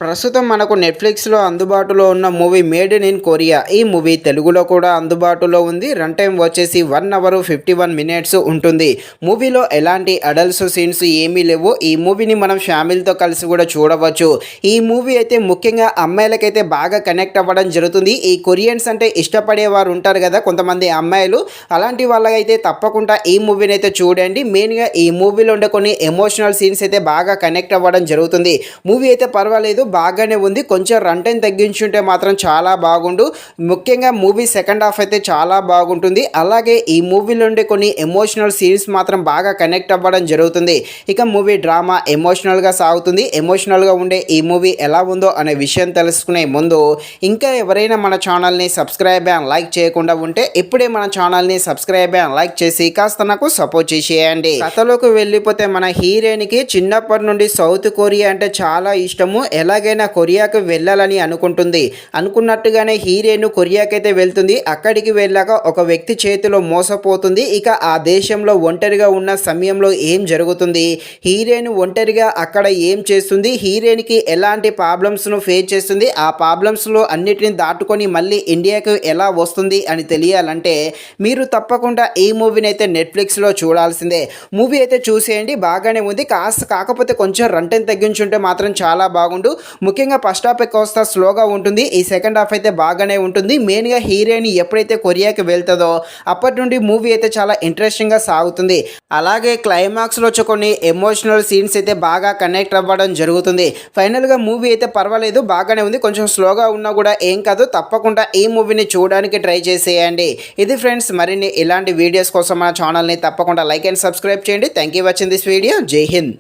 ప్రస్తుతం మనకు నెట్‌ఫ్లిక్స్‌లో అందుబాటులో ఉన్న మూవీ 'మేడ్ ఇన్ కొరియా'. ఈ మూవీ తెలుగులో కూడా అందుబాటులో ఉంది. రన్ టైమ్ వచ్చేసి 1 అవర్ 51 మినిట్స్ ఉంటుంది. మూవీలో ఎలాంటి అడల్ట్స్ సీన్స్ ఏమీ లేవు. ఈ మూవీని మనం ఫ్యామిలీతో కలిసి కూడా చూడవచ్చు. ఈ మూవీ అయితే ముఖ్యంగా అమ్మాయిలకైతే బాగా కనెక్ట్ అవ్వడం జరుగుతుంది. ఈ కొరియన్స్ అంటే ఇష్టపడేవారు ఉంటారు కదా కొంతమంది అమ్మాయిలు. అలాంటి వాళ్ళకైతే తప్పకుండా ఈ మూవీని అయితే చూడండి. మెయిన్‌గా ఈ మూవీలో ఉండే కొన్ని ఎమోషనల్ సీన్స్ అయితే బాగా కనెక్ట్ అవ్వడం జరుగుతుంది. మూవీ అయితే పర్వాలేదు, బాగానే ఉంది. కొంచెం రన్ టైం తగ్గించుంటే మాత్రం చాలా బాగుండు. ముఖ్యంగా మూవీ సెకండ్ హాఫ్ అయితే చాలా బాగుంటుంది. అలాగే ఈ మూవీలో ఉండే కొన్ని ఎమోషనల్ సీన్స్ మాత్రం బాగా కనెక్ట్ అవ్వడం జరుగుతుంది. ఇక మూవీ డ్రామా ఎమోషనల్గా సాగుతుంది. ఎమోషనల్గా ఉండే ఈ మూవీ ఎలా ఉందో అనే విషయం తెలుసుకునే ముందు ఇంకా ఎవరైనా మన ఛానల్ని సబ్స్క్రైబ్ అండ్ లైక్ చేయకుండా ఉంటే ఇప్పుడే మన ఛానల్ని సబ్స్క్రైబ్ అండ్ లైక్ చేసి కాస్త నాకు సపోర్ట్ చేసేయండి. కథలోకి వెళ్ళిపోతే మన హీరోయిన్కి చిన్నప్పటి నుండి సౌత్ కొరియా అంటే చాలా ఇష్టము. ఎలాగైనా కొరియాకు వెళ్ళాలని అనుకుంటుంది. అనుకున్నట్టుగానే హీరోయిన్ కొరియాకైతే వెళ్తుంది. అక్కడికి వెళ్ళాక ఒక వ్యక్తి చేతిలో మోసపోతుంది. ఇక ఆ దేశంలో ఒంటరిగా ఉన్న సమయంలో ఏం జరుగుతుంది, హీరోయిన్ ఒంటరిగా అక్కడ ఏం చేస్తుంది, హీరోయిన్కి ఎలాంటి ప్రాబ్లమ్స్ను ఫేస్ చేస్తుంది, ఆ ప్రాబ్లమ్స్లో అన్నిటిని దాటుకొని మళ్ళీ ఇండియాకు ఎలా వస్తుంది అని తెలియాలంటే మీరు తప్పకుండా ఈ మూవీని అయితే నెట్ఫ్లిక్స్లో చూడాల్సిందే. మూవీ అయితే చూసేయండి, బాగానే ఉంది. కాకపోతే కొంచెం రన్ టైం తగ్గించుంటే మాత్రం చాలా బాగుండు. ముఖ్యంగా ఫస్ట్ హాఫ్ కాస్త స్లోగా ఉంటుంది. ఈ సెకండ్ హాఫ్ అయితే బాగానే ఉంటుంది. మెయిన్గా హీరోయిన్ ఎప్పుడైతే కొరియాకి వెళ్తుందో అప్పటి నుండి మూవీ అయితే చాలా ఇంట్రెస్టింగ్గా సాగుతుంది. అలాగే క్లైమాక్స్లో వచ్చే కొన్ని ఎమోషనల్ సీన్స్ అయితే బాగా కనెక్ట్ అవ్వడం జరుగుతుంది. ఫైనల్గా మూవీ అయితే పర్వాలేదు, బాగానే ఉంది. కొంచెం స్లోగా ఉన్నా కూడా ఏం కాదు. తప్పకుండా ఈ మూవీని చూడడానికి ట్రై చేసేయండి. ఇది ఫ్రెండ్స్, మరిన్ని ఇలాంటి వీడియోస్ కోసం మన ఛానల్ని తప్పకుండా లైక్ అండ్ సబ్స్క్రైబ్ చేయండి. Thank you watching this video. జై హింద్.